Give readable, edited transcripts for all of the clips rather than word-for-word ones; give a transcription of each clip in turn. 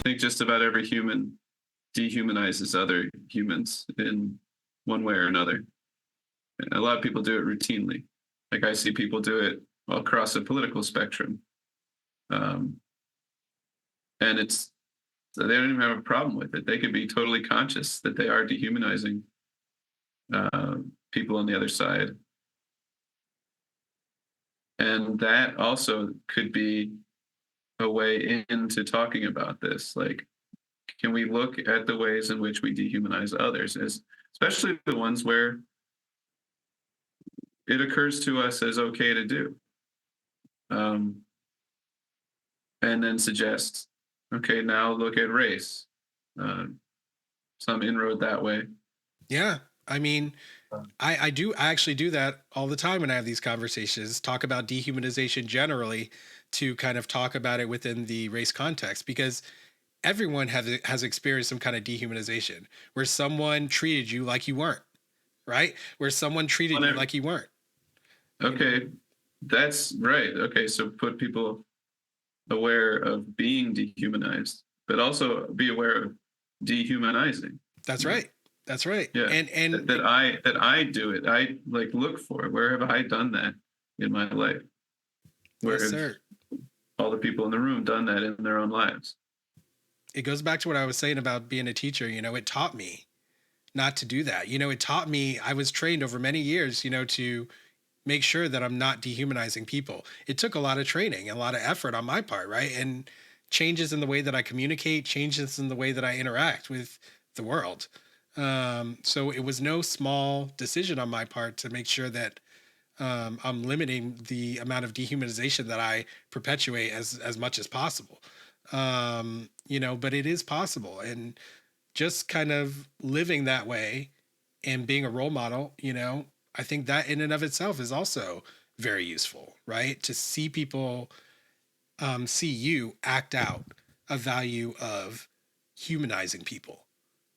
think just about every human dehumanizes other humans in one way or another. And a lot of people do it routinely. Like I see people do it across the political spectrum. Um, and it's, they don't even have a problem with it. They could be totally conscious that they are dehumanizing people on the other side. And that also could be a way into talking about this. Like, can we look at the ways in which we dehumanize others, as especially the ones where it occurs to us as okay to do, and then suggest, okay, now look at race, some inroad that way. Yeah, I mean, I actually do that all the time when I have these conversations, talk about dehumanization generally, to kind of talk about it within the race context, because everyone has experienced some kind of dehumanization where someone treated you like you weren't, right? Where someone treated you like you weren't. Okay, that's right. Okay, so put people aware of being dehumanized, but also be aware of dehumanizing. That's right. That's right. Yeah, And that I do it. I like look for it. Where have I done that in my life? Where yes, have sir. all the people in the room done that in their own lives? It goes back to what I was saying about being a teacher. It taught me not to do that. It taught me, I was trained over many years, to make sure that I'm not dehumanizing people. It took a lot of training, a lot of effort on my part, right? And changes in the way that I communicate, changes in the way that I interact with the world. So it was no small decision on my part to make sure that I'm limiting the amount of dehumanization that I perpetuate as much as possible. But it is possible, and just kind of living that way and being a role model, I think that in and of itself is also very useful, right? To see people see you act out a value of humanizing people,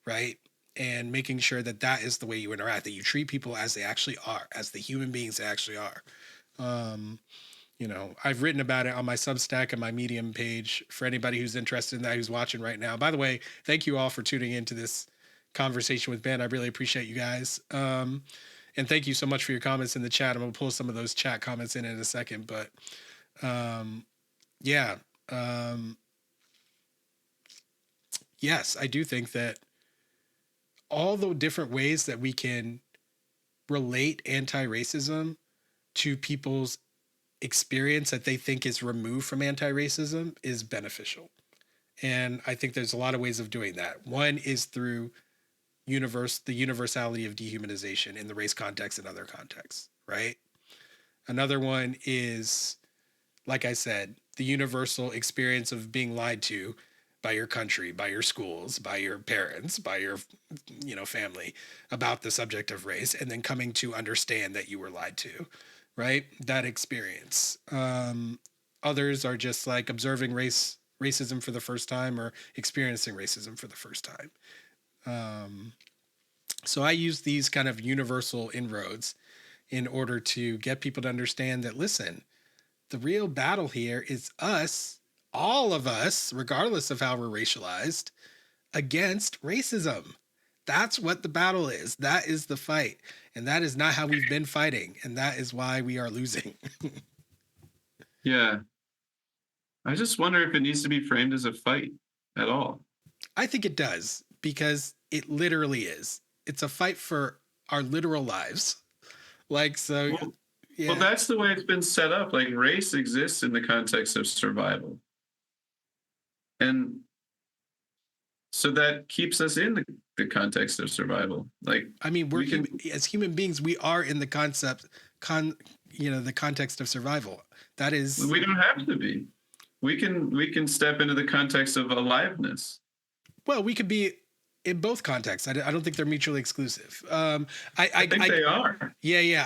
right? And making sure that that is the way you interact, that you treat people as they actually are, as the human beings they actually are. Um, I've written about it on my Substack and my Medium page for anybody who's interested in that, who's watching right now. By the way, thank you all for tuning into this conversation with Ben. I really appreciate you guys. And thank you so much for your comments in the chat. I'm going to pull some of those chat comments in a second, but yeah. Yes, I do think that all the different ways that we can relate anti-racism to people's experience that they think is removed from anti-racism is beneficial. And I think there's a lot of ways of doing that. One is through the universality of dehumanization in the race context and other contexts, right? Another one is, like I said, the universal experience of being lied to by your country, by your schools, by your parents, by your family about the subject of race, and then coming to understand that you were lied to, right? That experience. Others are just like observing racism for the first time or experiencing racism for the first time. So I use these kind of universal inroads in order to get people to understand that, listen, the real battle here is us, all of us, regardless of how we're racialized, against racism. That's what the battle is. That is the fight. And that is not how we've been fighting. And that is why we are losing. Yeah. I just wonder if it needs to be framed as a fight at all. I think it does, because it literally is. It's a fight for our literal lives. Like, so, yeah. Well, that's the way it's been set up. Like, race exists in the context of survival. And so that keeps us in the context of survival. Like, I mean, as human beings, we are in the the context of survival. That is, we don't have to be. We can step into the context of aliveness. Well, we could be in both contexts. I don't think they're mutually exclusive. I think they are. Yeah.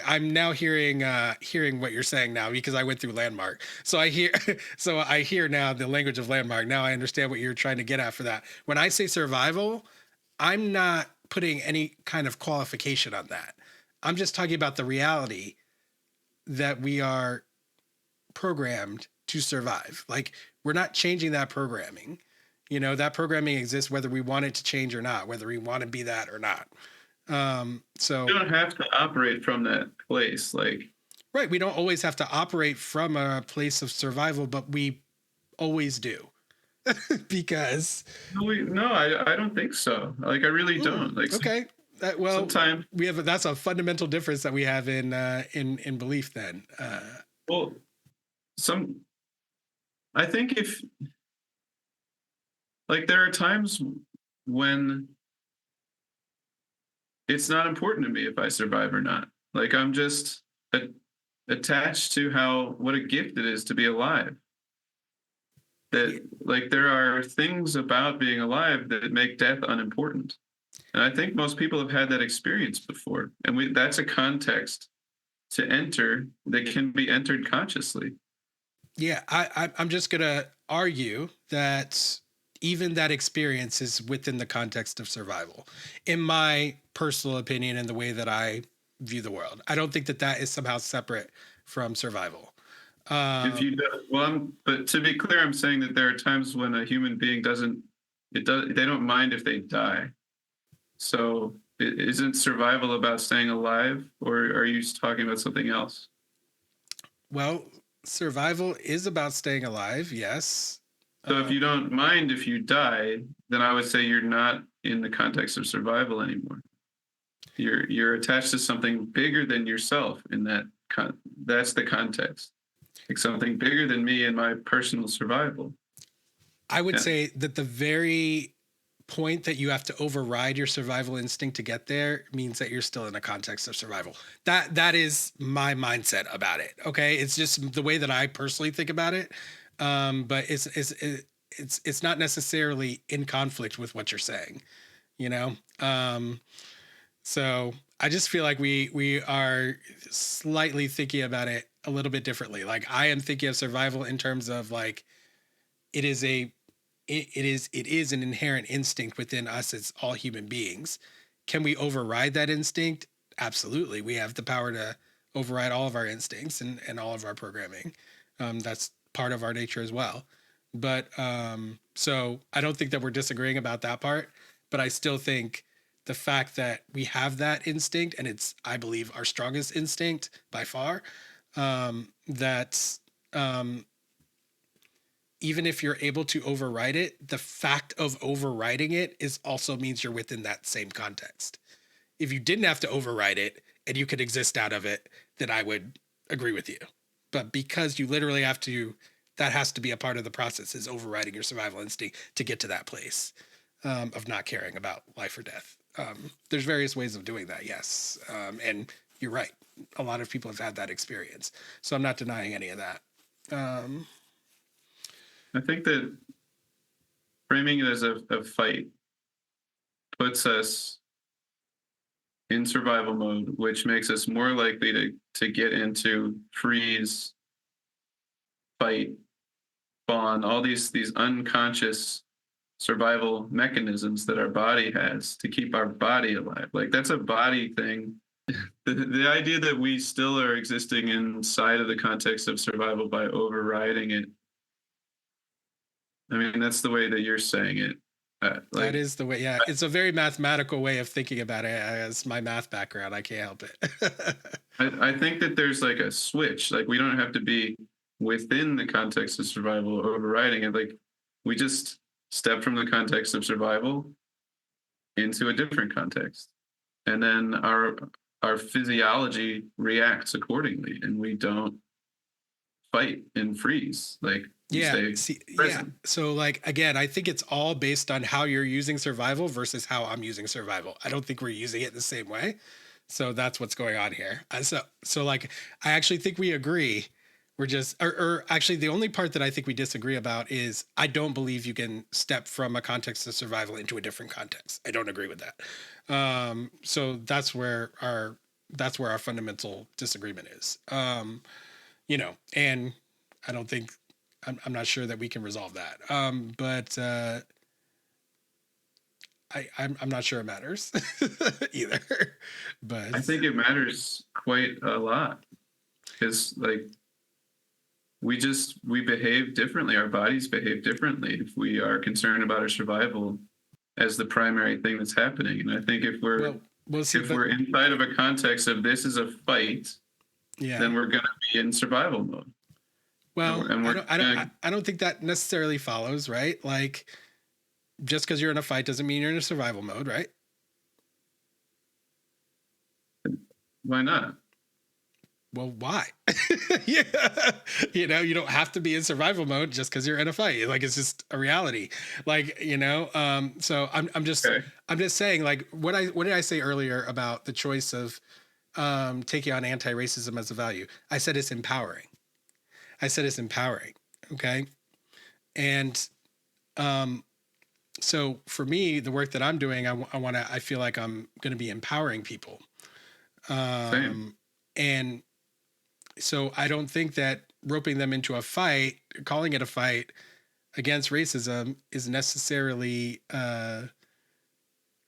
I'm now hearing what you're saying now, because I went through Landmark. So I hear now the language of Landmark. Now I understand what you're trying to get at for that. When I say survival, I'm not putting any kind of qualification on that. I'm just talking about the reality that we are programmed to survive. Like, we're not changing that programming. That programming exists whether we want it to change or not, whether we want to be that or not. So You don't have to operate from that place. Like, right, we don't always have to operate from a place of survival, but we always do. Because no, I don't think so. Like, I really don't. Like, okay, sometimes that's a fundamental difference that we have in belief. Then, well, I think if, like, there are times when it's not important to me if I survive or not. Like, I'm just attached to what a gift it is to be alive. That, like, there are things about being alive that make death unimportant. And I think most people have had that experience before. And that's a context to enter that can be entered consciously. Yeah, I'm just gonna argue that even that experience is within the context of survival, in my personal opinion, and the way that I view the world. I don't think that that is somehow separate from survival. If you do, but to be clear, I'm saying that there are times when a human being they don't mind if they die. So isn't survival about staying alive, or are you talking about something else? Well, survival is about staying alive, yes. So if you don't mind if you die, then I would say you're not in the context of survival anymore. You're attached to something bigger than yourself in that's the context. Like something bigger than me and my personal survival. I would say that the very point that you have to override your survival instinct to get there means that you're still in a context of survival. That is my mindset about it. Okay, it's just the way that I personally think about it. But it's not necessarily in conflict with what you're saying. You know. So I just feel like we are slightly thinking about it a little bit differently. Like, I am thinking of survival in terms of, like, it is an inherent instinct within us as all human beings. Can we override that instinct? Absolutely. We have the power to override all of our instincts and all of our programming. That's part of our nature as well. But so I don't think that we're disagreeing about that part, but I still think the fact that we have that instinct, and it's, I believe, our strongest instinct by far, that even if you're able to override it, the fact of overriding it is also means you're within that same context. If you didn't have to override it and you could exist out of it, then I would agree with you. But because you literally have to, that has to be a part of the process, is overriding your survival instinct to get to that place of not caring about life or death. There's various ways of doing that, yes. And you're right. A lot of people have had that experience. So I'm not denying any of that. I think that framing it as a fight puts us in survival mode, which makes us more likely to get into freeze, fight, fawn, all these unconscious survival mechanisms that our body has to keep our body alive. Like, that's a body thing. The idea that we still are existing inside of the context of survival by overriding it, I mean, that's the way that you're saying it. That is the way. Yeah, it's a very mathematical way of thinking about it. As my math background, I can't help it. I think that there's like a switch. Like, we don't have to be within the context of survival overriding it. Like, we just step from the context of survival into a different context, and then our physiology reacts accordingly, and we don't fight and freeze. Like, yeah. So, like, again, I think it's all based on how you're using survival versus how I'm using survival. I don't think we're using it the same way. So that's what's going on here. So like, I actually think we agree. We're just, or actually, the only part that I think we disagree about is I don't believe you can step from a context of survival into a different context. I don't agree with that. So that's where our fundamental disagreement is. And I don't think, I'm not sure that we can resolve that. But I'm not sure it matters either. But I think it matters quite a lot, because, like, we behave differently. Our bodies behave differently if we are concerned about our survival as the primary thing that's happening. And I think We'll see. if we're inside of a context of this is a fight, Yeah. then we're going to be in survival mode. Well, I don't think that necessarily follows, right? Like, just because you're in a fight doesn't mean you're in a survival mode, right? Why not? Well, why? Yeah. You know, you don't have to be in survival mode just because you're in a fight. Like, it's just a reality. Like, you know, so I'm just saying, like, what did I say earlier about the choice of taking on anti-racism as a value? I said it's empowering. Okay. And so for me, the work that I'm doing, I feel like I'm going to be empowering people. Same. And so I don't think that roping them into a fight, calling it a fight against racism, is necessarily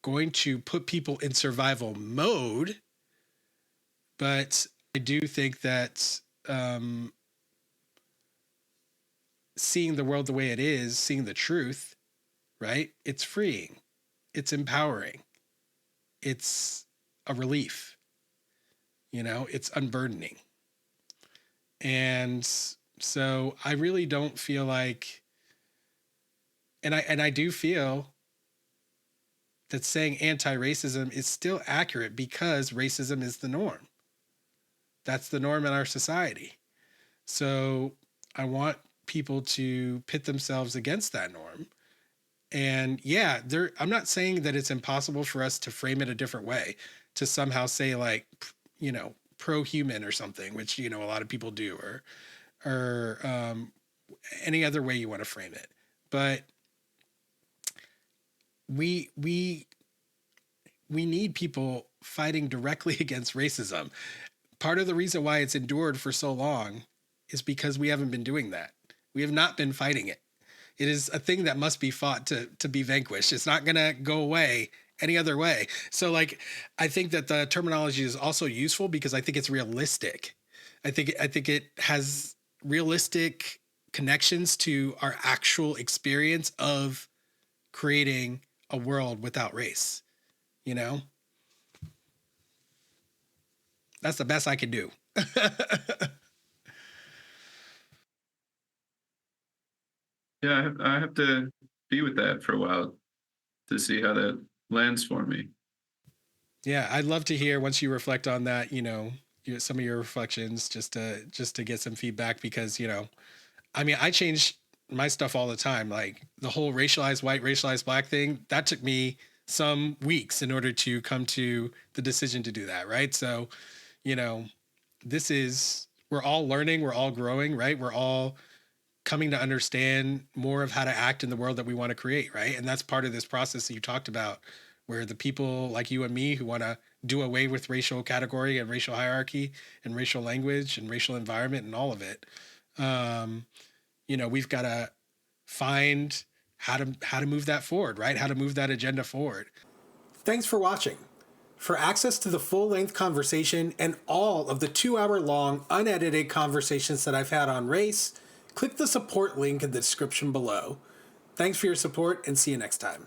going to put people in survival mode. But I do think that seeing the world the way it is, seeing the truth, right? It's freeing. It's empowering. It's a relief. You know, it's unburdening. And so I really don't feel like, and I do feel that saying anti-racism is still accurate because racism is the norm. That's the norm in our society. So I want people to pit themselves against that norm. And yeah, I'm not saying that it's impossible for us to frame it a different way, to somehow say, like, you know, pro-human or something, which, you know, a lot of people do, or any other way you want to frame it. But we need people fighting directly against racism. Part of the reason why it's endured for so long is because we haven't been doing that. We have not been fighting it. It is a thing that must be fought to be vanquished. It's not going to go away any other way. So, like, I think that the terminology is also useful because I think it's realistic. I think it has realistic connections to our actual experience of creating a world without race. You know, that's the best I can do. Yeah, I have to be with that for a while to see how that lands for me. Yeah, I'd love to hear once you reflect on that, you know, some of your reflections, just to get some feedback, because, you know, I mean, I change my stuff all the time. Like the whole racialized white, racialized black thing, that took me some weeks in order to come to the decision to do that, right? So, you know, we're all learning, we're all growing, right? We're all coming to understand more of how to act in the world that we want to create, right? And that's part of this process that you talked about, where the people like you and me who want to do away with racial category and racial hierarchy and racial language and racial environment and all of it, you know, we've got to find how to move that forward, right? How to move that agenda forward. Thanks for watching. For access to the full-length conversation and all of the 2-hour-long unedited conversations that I've had on race, click the support link in the description below. Thanks for your support, and see you next time.